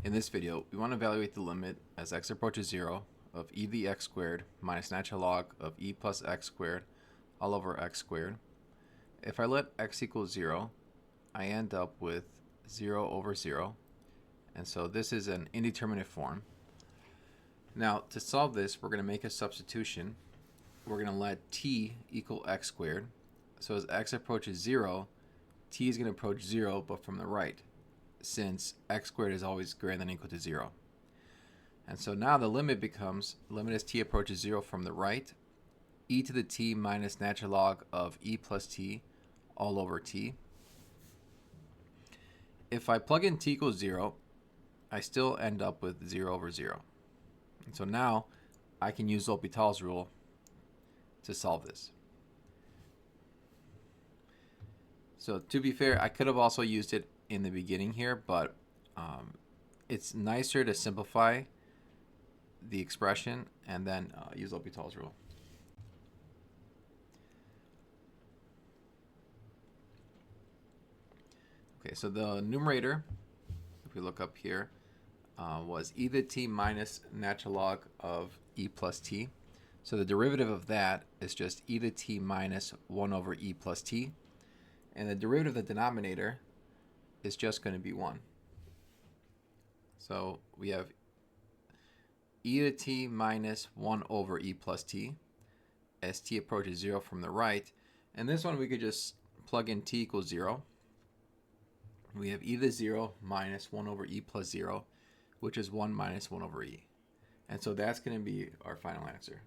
In this video, we want to evaluate the limit as x approaches 0 of e to the x squared minus natural log of e plus x squared all over x squared. If I let x equal 0, I end up with 0 over 0. And so this is an indeterminate form. Now, to solve this, we're going to make a substitution. We're going to let t equal x squared. So as x approaches 0, t is going to approach 0, but from the right, since x squared is always greater than or equal to 0. And so now the limit becomes, limit as t approaches 0 from the right, e to the t minus natural log of e plus t all over t. If I plug in t equals 0, I still end up with 0 over 0. And so now I can use L'Hopital's rule to solve this. So to be fair, I could have also used it in the beginning here, but it's nicer to simplify the expression and then use L'Hopital's rule. Okay, so the numerator, if we look up here, was e to the t minus natural log of e plus t. So the derivative of that is just e to the t minus 1 over e plus t. And the derivative of the denominator is just going to be 1. So we have e to the t minus 1 over e plus t as t approaches 0 from the right. And this one we could just plug in t equals 0. We have e to the 0 minus 1 over e plus 0, which is 1 minus 1 over e. And so that's going to be our final answer.